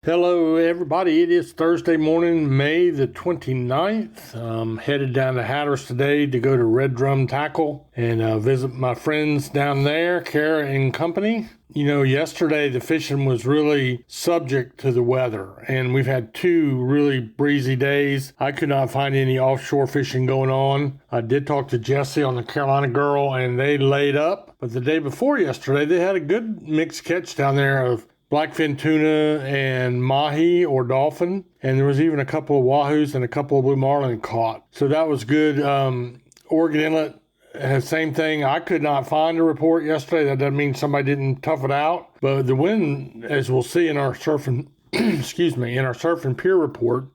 Hello, everybody. It is Thursday morning, May the 29th. Headed down to Hatteras today to go to Red Drum Tackle and visit my friends down there, Kara and company. You know, yesterday the fishing was really subject to the weather, and we've had 2 really breezy days. I could not find any offshore fishing going on. I did talk to Jesse on the Carolina Girl, and they laid up. But the day before yesterday, they had a good mixed catch down there of blackfin tuna and mahi or dolphin, and there was even a couple of wahoos and a couple of blue marlin caught. So that was good. Oregon Inlet, same thing. I could not find a report yesterday. That doesn't mean somebody didn't tough it out, but the wind, as we'll see in our surfing, in our surf and pier report,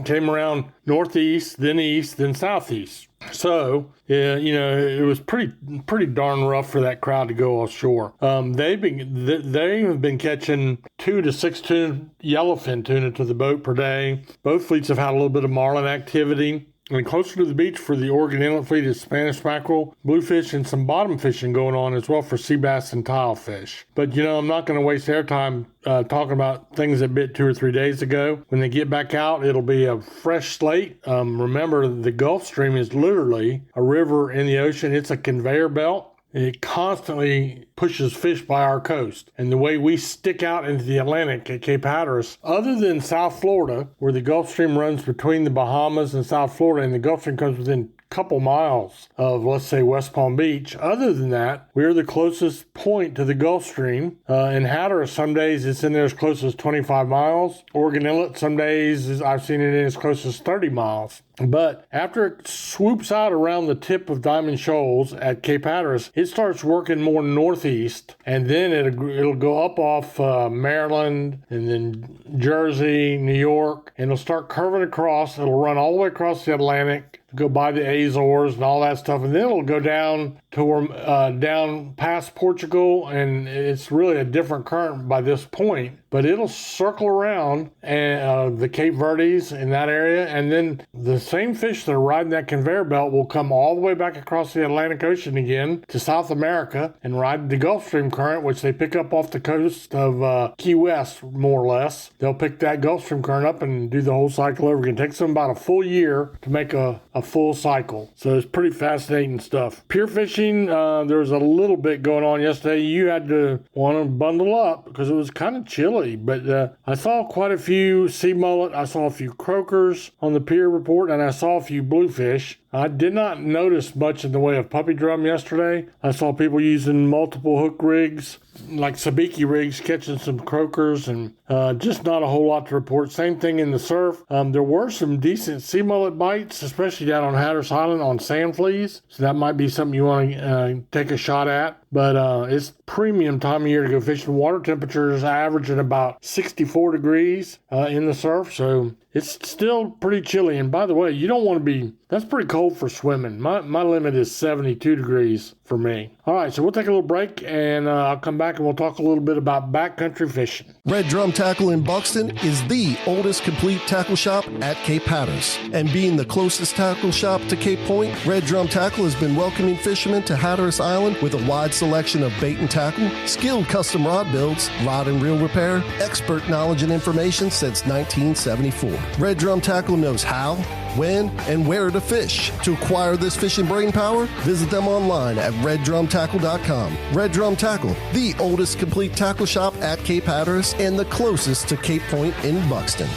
came around northeast, then east, then southeast. So, it was pretty darn rough for that crowd to go offshore. They have been catching 2 to 6 yellowfin tuna to the boat per day. Both fleets have had a little bit of marlin activity. And closer to the beach for the Oregon Inlet fleet is Spanish mackerel, bluefish, and some bottom fishing going on as well for sea bass and tilefish. But, I'm not going to waste their time talking about things that bit 2 or 3 days ago. When they get back out, it'll be a fresh slate. Remember, the Gulf Stream is literally a river in the ocean. It's a conveyor belt. It constantly pushes fish by our coast. And the way we stick out into the Atlantic at Cape Hatteras, other than South Florida, where the Gulf Stream runs between the Bahamas and South Florida, and the Gulf Stream comes within couple miles of, let's say, West Palm Beach. Other than that, we're the closest point to the Gulf Stream. In Hatteras, some days it's in there as close as 25 miles. Oregon Inlet, some days I've seen it in as close as 30 miles. But after it swoops out around the tip of Diamond Shoals at Cape Hatteras, it starts working more northeast, and then it'll go up off Maryland and then Jersey, New York, and it'll start curving across. It'll run all the way across the Atlantic, go by the Azores and all that stuff, and then it'll go down down past Portugal, and it's really a different current by this point. But it'll circle around the Cape Verdes in that area, and then the same fish that are riding that conveyor belt will come all the way back across the Atlantic Ocean again to South America and ride the Gulf Stream current, which they pick up off the coast of Key West, more or less. They'll pick that Gulf Stream current up and do the whole cycle over again. It takes them about a full year to make a full cycle. So it's pretty fascinating stuff. Pier fishing, there was a little bit going on yesterday. You had to want to bundle up because it was kind of chilly. But I saw quite a few sea mullet. I saw a few croakers on the pier report, and I saw a few bluefish. I did not notice much in the way of puppy drum yesterday. I saw people using multiple hook rigs, like sabiki rigs, catching some croakers, and just not a whole lot to report. Same thing in the surf. There were some decent sea mullet bites, especially down on Hatteras Island on sand fleas. So that might be something you want to take a shot at. But it's premium time of year to go fishing. Water temperatures averaging about 64 degrees in the surf. So it's still pretty chilly. And by the way, you don't want to be, that's pretty cold for swimming. My limit is 72 degrees for me. All right, so we'll take a little break, and I'll come back and we'll talk a little bit about backcountry fishing. Red Drum Tackle in Buxton is the oldest complete tackle shop at Cape Hatteras. And being the closest tackle shop to Cape Point, Red Drum Tackle has been welcoming fishermen to Hatteras Island with a wide selection of bait and tackle, skilled custom rod builds, rod and reel repair, expert knowledge and information since 1974. Red Drum Tackle knows how, when, and where to fish. To acquire this fishing brain power, visit them online at reddrumtackle.com. Red Drum Tackle, the oldest complete tackle shop at Cape Hatteras and the closest to Cape Point in Buxton.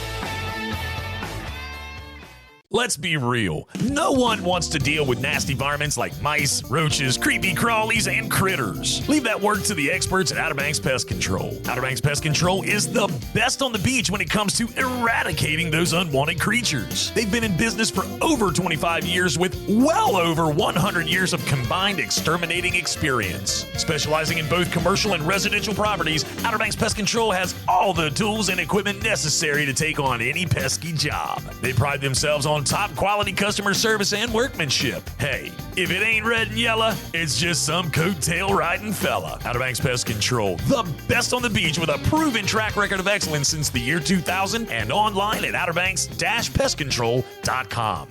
Let's be real. No one wants to deal with nasty varmints like mice, roaches, creepy crawlies, and critters. Leave that work to the experts at Outer Banks Pest Control. Outer Banks Pest Control is the best on the beach when it comes to eradicating those unwanted creatures. They've been in business for over 25 years with well over 100 years of combined exterminating experience. Specializing in both commercial and residential properties, Outer Banks Pest Control has all the tools and equipment necessary to take on any pesky job. They pride themselves on top quality customer service and workmanship. Hey, if it ain't red and yellow, it's just some coattail riding fella. Outer Banks Pest Control, the best on the beach with a proven track record of excellence since the year 2000 and online at outerbanks-pestcontrol.com.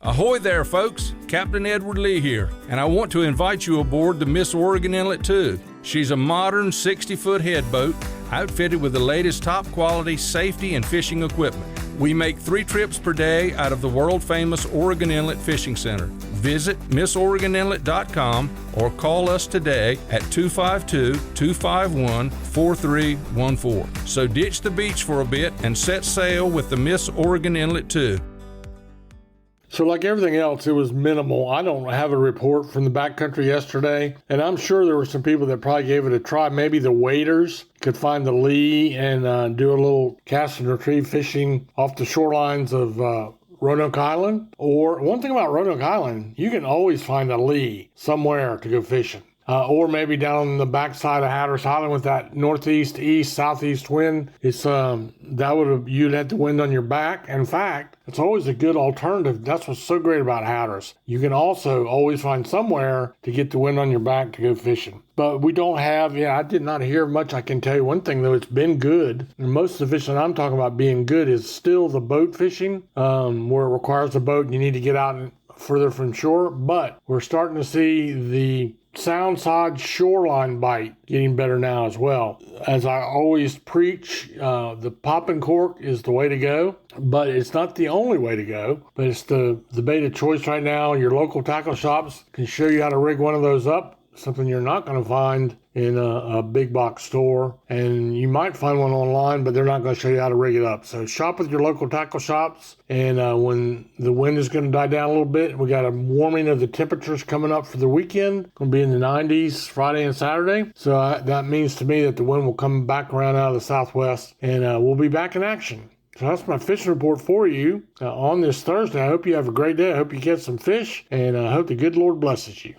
Ahoy there, folks. Captain Edward Lee here, and I want to invite you aboard the Miss Oregon Inlet too. She's a modern 60-foot headboat outfitted with the latest top-quality safety and fishing equipment. We make 3 trips per day out of the world-famous Oregon Inlet Fishing Center. Visit MissOregonInlet.com or call us today at 252-251-4314. So ditch the beach for a bit and set sail with the Miss Oregon Inlet 2. So like everything else, it was minimal. I don't have a report from the backcountry yesterday, and I'm sure there were some people that probably gave it a try. Maybe the waders could find the lee and do a little cast and retrieve fishing off the shorelines of Roanoke Island. Or one thing about Roanoke Island, you can always find a lee somewhere to go fishing. Or maybe down on the backside of Hatteras Island with that northeast, east, southeast wind. It's you'd have the wind on your back. In fact, it's always a good alternative. That's what's so great about Hatteras. You can also always find somewhere to get the wind on your back to go fishing. But we don't have, I did not hear much. I can tell you one thing though, it's been good. And most of the fishing I'm talking about being good is still the boat fishing, where it requires a boat and you need to get out further from shore. But we're starting to see the Soundside shoreline bite getting better now as well. As I always preach, the popping cork is the way to go, but it's not the only way to go, but it's the bait of choice right now. Your local tackle shops can show you how to rig one of those up, something you're not going to find in a big box store, and you might find one online, but they're not going to show you how to rig it up. So shop with your local tackle shops, and when the wind is going to die down a little bit, we got a warming of the temperatures coming up for the weekend. Going to be in the 90s Friday and Saturday, so that means to me that the wind will come back around out of the southwest, and we'll be back in action. So that's my fishing report for you on this Thursday. I hope you have a great day. I hope you get some fish, and I hope the good Lord blesses you.